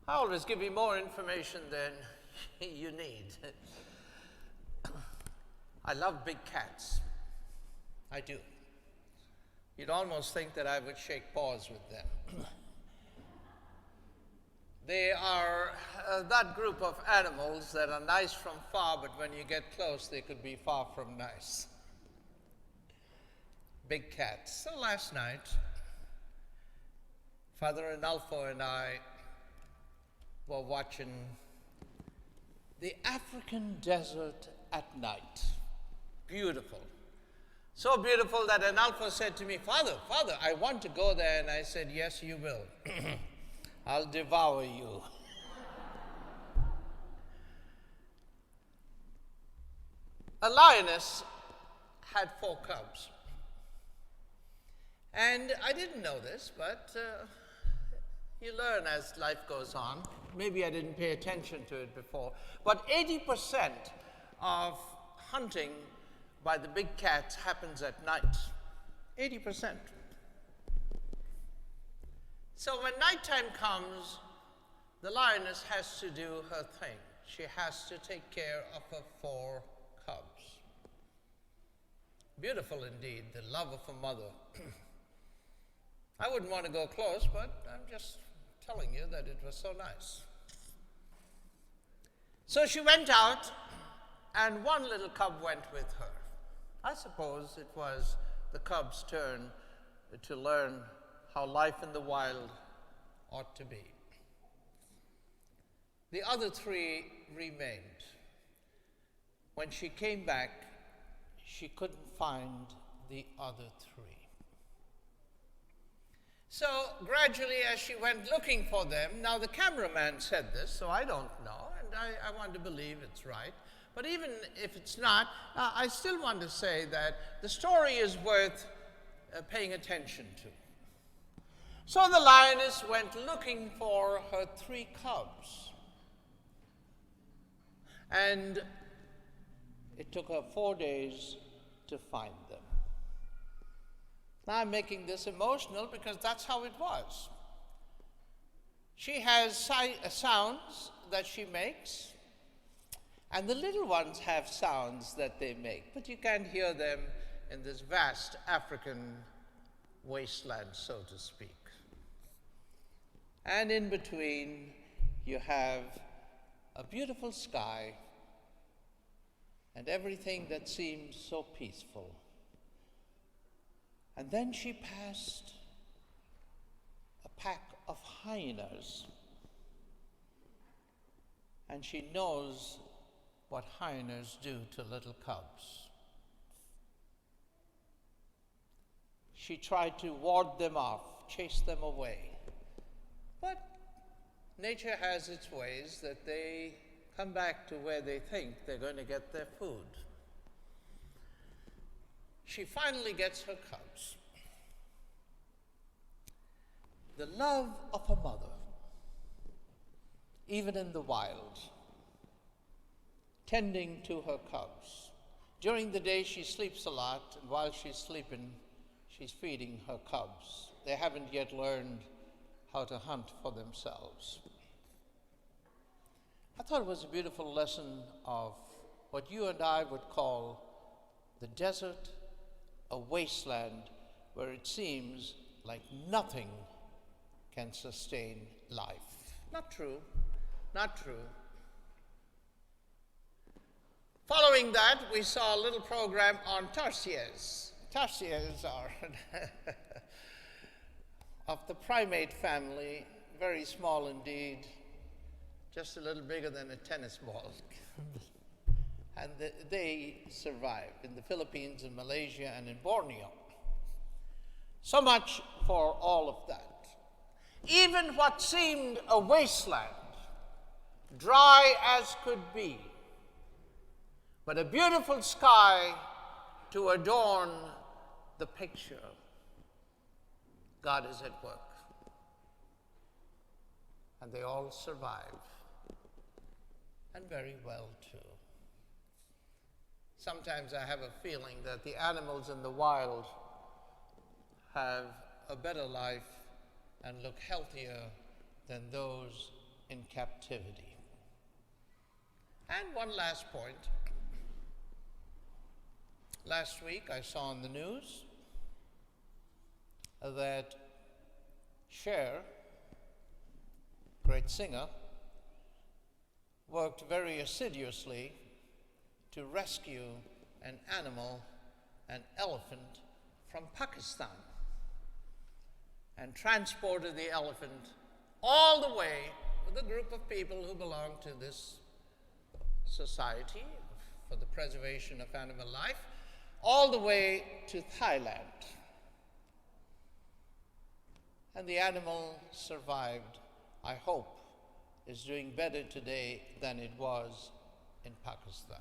I always give you more information than you need. I love big cats. I do. You'd almost think that I would shake paws with them. They are that group of animals that are nice from far, but when you get close, they could be far from nice. Big cats. So last night, Father Arnulfo and I were watching the African desert at night. Beautiful. So beautiful that Arnulfo said to me, Father, I want to go there. And I said, yes, you will. I'll devour you. A lioness had 4 cubs. And I didn't know this, but you learn as life goes on. Maybe I didn't pay attention to it before. But 80% of hunting by the big cats happens at night. 80%. So when nighttime comes, the lioness has to do her thing. She has to take care of her 4 cubs. Beautiful indeed, the love of a mother. I wouldn't want to go close, but I'm just telling you that it was so nice. So she went out, and one little cub went with her. I suppose it was the cub's turn to learn how life in the wild ought to be. The other 3 remained. When she came back, she couldn't find the other 3. So gradually, as she went looking for them, now the cameraman said this, so I don't know, and I want to believe it's right. But even if it's not, I still want to say that the story is worth paying attention to. So the lioness went looking for her 3 cubs. And it took her 4 days to find them. Now I'm making this emotional because that's how it was. She has sounds that she makes, and the little ones have sounds that they make, but you can't hear them in this vast African wasteland, so to speak. And in between, you have a beautiful sky and everything that seems so peaceful. And then she passed a pack of hyenas, and she knows what hyenas do to little cubs. She tried to ward them off, chase them away. But nature has its ways that they come back to where they think they're going to get their food. She finally gets her cubs. The love of a mother, even in the wild, tending to her cubs. During the day, she sleeps a lot, and while she's sleeping, she's feeding her cubs. They haven't yet learned how to hunt for themselves. I thought it was a beautiful lesson of what you and I would call the desert, a wasteland where it seems like nothing can sustain life. Not true, not true. Following that, we saw a little program on tarsiers. Tarsiers are of the primate family, very small indeed, just a little bigger than a tennis ball. And they survive in the Philippines, in Malaysia, and in Borneo. So much for all of that. Even what seemed a wasteland, dry as could be, but a beautiful sky to adorn the picture. God is at work. And they all survive, and very well too. Sometimes I have a feeling that the animals in the wild have a better life and look healthier than those in captivity. And one last point. Last week I saw on the news that Cher, great singer, worked very assiduously to rescue an animal, an elephant, from Pakistan, and transported the elephant all the way with a group of people who belong to this society for the preservation of animal life, all the way to Thailand. And the animal survived. I hope is doing better today than it was in Pakistan.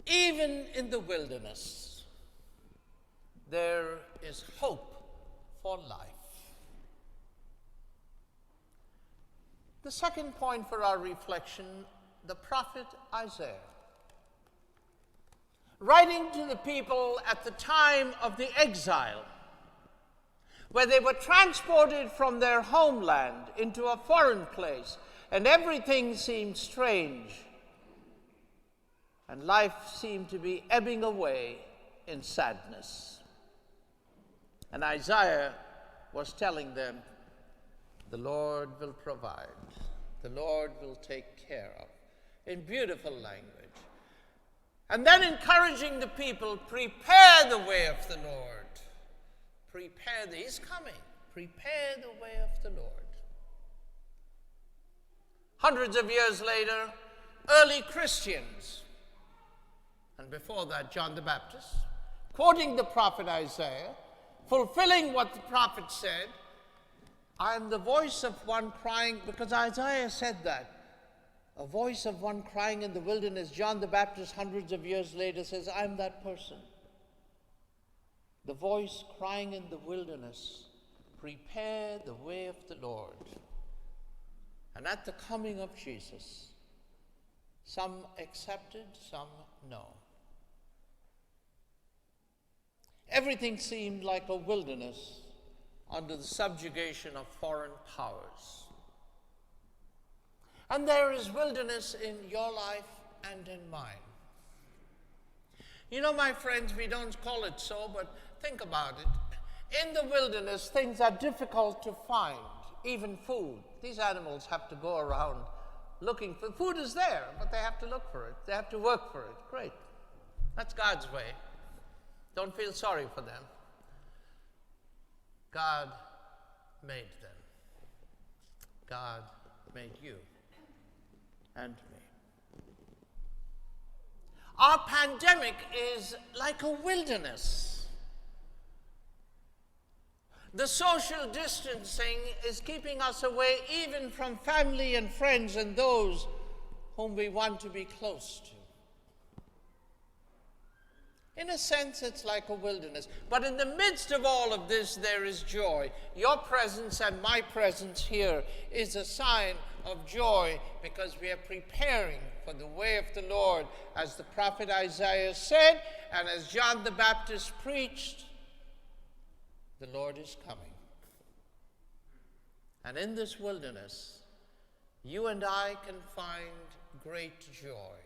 Even in the wilderness, there is hope for life. The second point for our reflection, the prophet Isaiah. Writing to the people at the time of the exile, where they were transported from their homeland into a foreign place, and everything seemed strange, and life seemed to be ebbing away in sadness. And Isaiah was telling them, the Lord will provide, the Lord will take care of, in beautiful language. And then encouraging the people, prepare the way of the Lord. He's coming. Prepare the way of the Lord. Hundreds of years later, early Christians, and before that John the Baptist, quoting the prophet Isaiah, fulfilling what the prophet said, I am the voice of one crying, because Isaiah said that. A voice of one crying in the wilderness. John the Baptist, hundreds of years later, says, I'm that person. The voice crying in the wilderness, prepare the way of the Lord. And at the coming of Jesus, some accepted, some no. Everything seemed like a wilderness under the subjugation of foreign powers. And there is wilderness in your life and in mine. You know, my friends, we don't call it so, but think about it. In the wilderness, things are difficult to find, even food. These animals have to go around looking for food. Is there, but they have to look for it. They have to work for it. Great. That's God's way. Don't feel sorry for them. God made them. God made you and me. Our pandemic is like a wilderness. The social distancing is keeping us away even from family and friends and those whom we want to be close to. In a sense, it's like a wilderness. But in the midst of all of this, there is joy. Your presence and my presence here is a sign of joy because we are preparing for the way of the Lord, as the prophet Isaiah said, and as John the Baptist preached, the Lord is coming. And in this wilderness, you and I can find great joy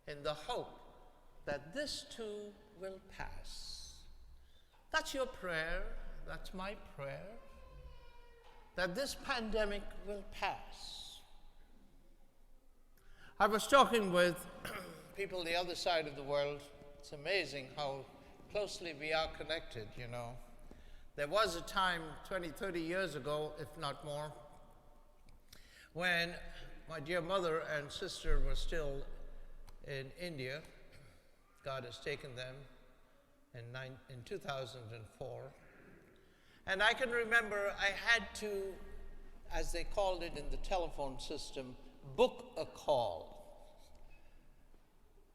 in the hope that this too will pass. That's your prayer, that's my prayer, that this pandemic will pass. I was talking with people the other side of the world. It's amazing how closely we are connected, you know. There was a time 20, 30 years ago, if not more, when my dear mother and sister were still in India. God has taken them in 2004. And I can remember I had to, as they called it in the telephone system, book a call.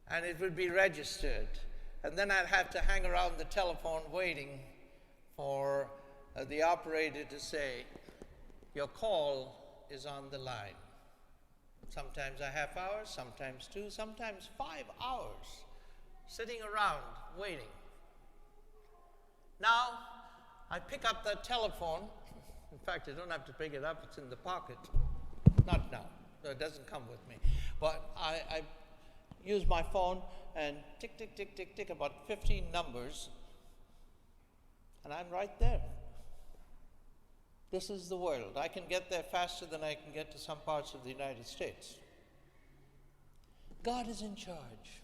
And it would be registered. And then I'd have to hang around the telephone waiting for the operator to say, your call is on the line. Sometimes a half hour, sometimes 2, sometimes 5 hours. Sitting around, waiting. Now, I pick up the telephone In fact, you don't have to pick it up. It's in the pocket. Not now. No, it doesn't come with me. But I use my phone and tick, tick, tick, tick, tick, about 15 numbers, and I'm right there. This is the world. I can get there faster than I can get to some parts of the United States. God is in charge.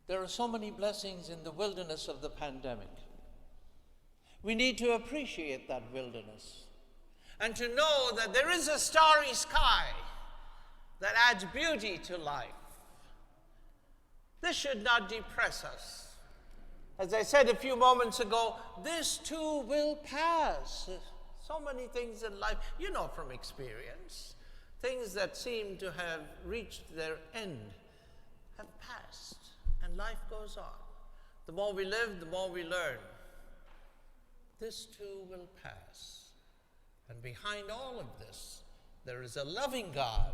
There are so many blessings in the wilderness of the pandemic. We need to appreciate that wilderness and to know that there is a starry sky that adds beauty to life. This should not depress us. As I said a few moments ago, this too will pass. So many things in life, you know from experience, things that seem to have reached their end have passed, and life goes on. The more we live, the more we learn. This too will pass. And behind all of this, there is a loving God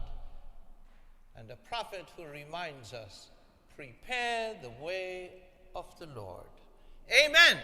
and a prophet who reminds us, prepare the way of the Lord. Amen.